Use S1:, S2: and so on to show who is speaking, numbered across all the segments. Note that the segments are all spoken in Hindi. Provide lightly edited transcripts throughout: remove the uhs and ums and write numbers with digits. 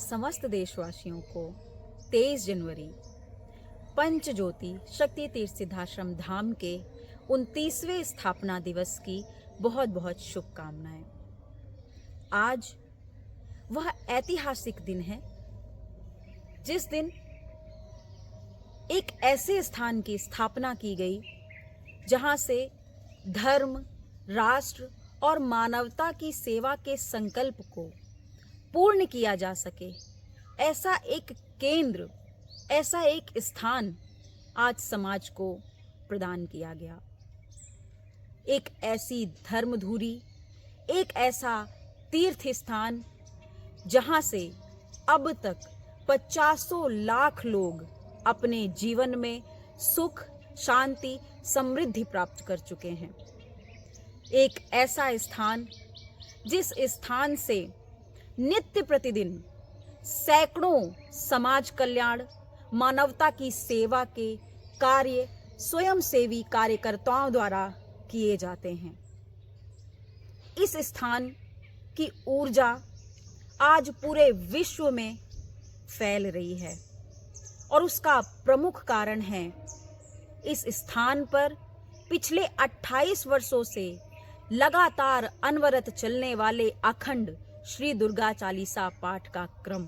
S1: समस्त देशवासियों को 23 जनवरी पंच ज्योति शक्ति तीर्थ सिद्धाश्रम धाम के 29वें स्थापना दिवस की बहुत बहुत शुभकामनाएं। आज वह ऐतिहासिक दिन है जिस दिन एक ऐसे स्थान की स्थापना की गई जहां से धर्म, राष्ट्र और मानवता की सेवा के संकल्प को पूर्ण किया जा सके। ऐसा एक केंद्र, ऐसा एक स्थान आज समाज को प्रदान किया गया। एक ऐसी धर्मधुरी, एक ऐसा तीर्थ स्थान जहां से अब तक 50 लाख लोग अपने जीवन में सुख, शांति, समृद्धि प्राप्त कर चुके हैं। एक ऐसा स्थान जिस स्थान से नित्य प्रतिदिन सैकड़ों समाज कल्याण, मानवता की सेवा के कार्य स्वयंसेवी कार्यकर्ताओं द्वारा किए जाते हैं। इस स्थान की ऊर्जा आज पूरे विश्व में फैल रही है और उसका प्रमुख कारण है इस स्थान पर पिछले 28 वर्षों से लगातार अनवरत चलने वाले अखंड श्री दुर्गा चालीसा पाठ का क्रम,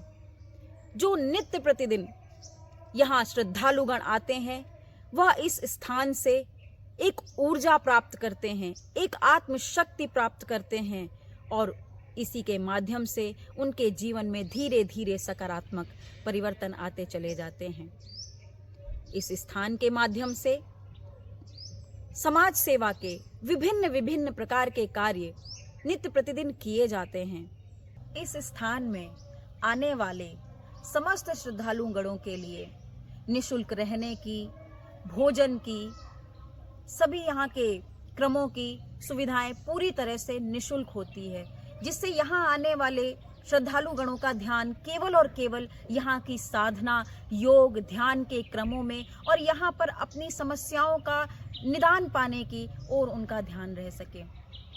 S1: जो नित्य प्रतिदिन यहाँ श्रद्धालुगण आते हैं, वह इस स्थान से एक ऊर्जा प्राप्त करते हैं, एक आत्मशक्ति प्राप्त करते हैं और इसी के माध्यम से उनके जीवन में धीरे धीरे सकारात्मक परिवर्तन आते चले जाते हैं। इस स्थान के माध्यम से समाज सेवा के विभिन्न विभिन्न प्रकार के कार्य नित्य प्रतिदिन किए जाते हैं। इस स्थान में आने वाले समस्त श्रद्धालु गणों के लिए निशुल्क रहने की, भोजन की, सभी यहाँ के क्रमों की सुविधाएं पूरी तरह से निशुल्क होती है, जिससे यहाँ आने वाले श्रद्धालु गणों का ध्यान केवल और केवल यहाँ की साधना, योग, ध्यान के क्रमों में और यहाँ पर अपनी समस्याओं का निदान पाने की ओर उनका ध्यान रह सके।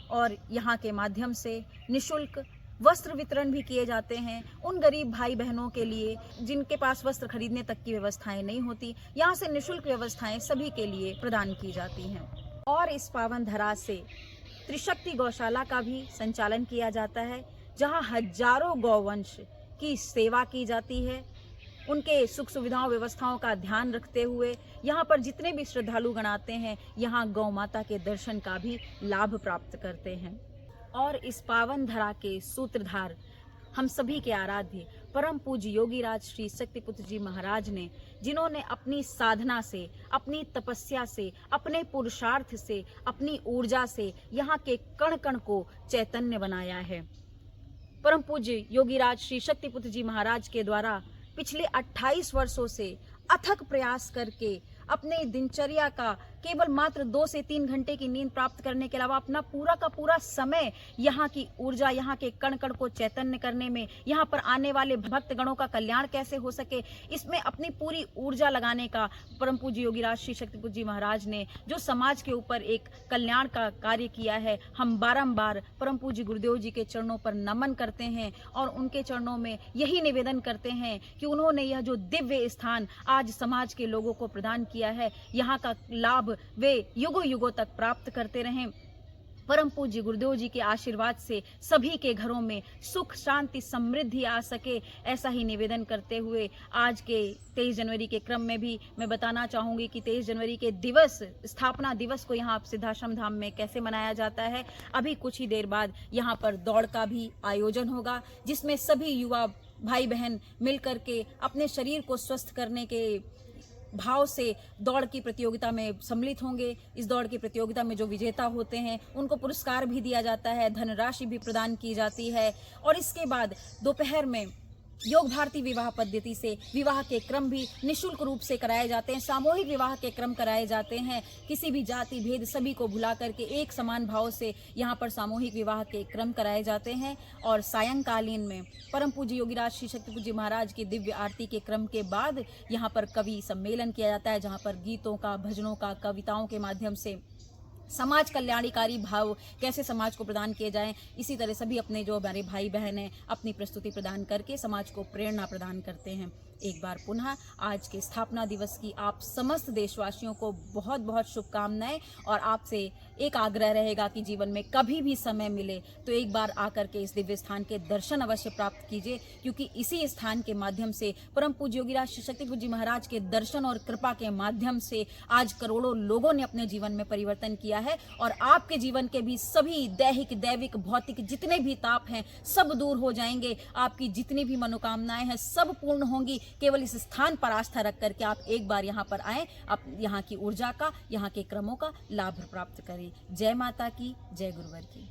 S1: और यहाँ के माध्यम से निशुल्क वस्त्र वितरण भी किए जाते हैं उन गरीब भाई बहनों के लिए जिनके पास वस्त्र खरीदने तक की व्यवस्थाएं नहीं होती। यहाँ से निशुल्क व्यवस्थाएं सभी के लिए प्रदान की जाती हैं। और इस पावन धरा से त्रिशक्ति गौशाला का भी संचालन किया जाता है, जहाँ हजारों गौवंश की सेवा की जाती है। उनके सुख सुविधाओं व्यवस्थाओं का ध्यान रखते हुए यहाँ पर जितने भी श्रद्धालुगण आते हैं, यहाँ गौ माता के दर्शन का भी लाभ प्राप्त करते हैं। और इस पावन धरा के सूत्रधार हम सभी के आराध्य परम पूज्य योगीराज श्री शक्तिपुत्र जी महाराज ने, जिन्होंने अपनी साधना से, अपनी तपस्या से, अपने पुरुषार्थ से, अपनी ऊर्जा से यहाँ के कण कण को चैतन्य बनाया है। परम पूज्य योगीराज श्री शक्तिपुत्र जी महाराज के द्वारा पिछले 28 वर्षों से अथक प्रयास करके अपने दिनचर्या का केवल मात्र 2 से 3 घंटे की नींद प्राप्त करने के अलावा अपना पूरा का पूरा समय यहाँ की ऊर्जा, यहाँ के कण कण को चैतन्य करने में, यहाँ पर आने वाले भक्त गणों का कल्याण कैसे हो सके, इसमें अपनी पूरी ऊर्जा लगाने का परम पूज्य योगीराज श्री शक्तिपुत्र जी महाराज ने जो समाज के ऊपर एक कल्याण का कार्य किया है, हम बारंबार परम पूज्य गुरुदेव जी के चरणों पर नमन करते हैं और उनके चरणों में यही निवेदन करते हैं कि उन्होंने यह जो दिव्य स्थान आज समाज के लोगों को प्रदान किया है, यहाँ का लाभ वे युगों युगों तक प्राप्त करते रहें। परम पूज्य गुरुदेव जी के आशीर्वाद से सभी के घरों में सुख, शांति, समृद्धि आ सके, ऐसा ही निवेदन करते हुए आज के 23 जनवरी के क्रम में भी मैं बताना चाहूँगी कि 23 जनवरी के दिवस, स्थापना दिवस को यहाँ सिद्धाश्रम धाम में कैसे मनाया जाता है। अभी कुछ ही देर बाद यहाँ पर दौड़ का भी आयोजन होगा, जिसमें सभी युवा भाई बहन मिल करके अपने शरीर को स्वस्थ करने के भाव से दौड़ की प्रतियोगिता में सम्मिलित होंगे। इस दौड़ की प्रतियोगिता में जो विजेता होते हैं उनको पुरस्कार भी दिया जाता है, धनराशि भी प्रदान की जाती है। और इसके बाद दोपहर में योग भारती विवाह पद्धति से विवाह के क्रम भी निशुल्क रूप से कराए जाते हैं। सामूहिक विवाह के क्रम कराए जाते हैं। किसी भी जाति भेद सभी को भुला करके एक समान भाव से यहाँ पर सामूहिक विवाह के क्रम कराए जाते हैं। और सायंकालीन में परम पूज्य योगीराज श्री शक्तिपुत्र जी महाराज की दिव्य आरती के क्रम के बाद यहाँ पर कवि सम्मेलन किया जाता है, जहाँ पर गीतों का, भजनों का, कविताओं के माध्यम से समाज कल्याणकारी भाव कैसे समाज को प्रदान किए जाएं, इसी तरह सभी अपने जो हमारे भाई बहन हैं अपनी प्रस्तुति प्रदान करके समाज को प्रेरणा प्रदान करते हैं। एक बार पुनः आज के स्थापना दिवस की आप समस्त देशवासियों को बहुत बहुत शुभकामनाएं, और आपसे एक आग्रह रहेगा कि जीवन में कभी भी समय मिले तो एक बार आकर के इस दिव्य स्थान के दर्शन अवश्य प्राप्त कीजिए, क्योंकि इसी स्थान के माध्यम से परम पूज्य योगीराज श्री शक्तिपुर जी महाराज के दर्शन और कृपा के माध्यम से आज करोड़ों लोगों ने अपने जीवन में परिवर्तन किया है, और आपके जीवन के भी सभी दैहिक दैविक भौतिक जितने भी ताप हैं सब दूर हो जाएंगे। आपकी जितनी भी मनोकामनाएं हैं सब पूर्ण होंगी। केवल इस स्थान पर आस्था रख करके आप एक बार यहाँ पर आएं, आप यहाँ की ऊर्जा का, यहाँ के क्रमों का लाभ प्राप्त करें। जय माता की, जय गुरुवर की।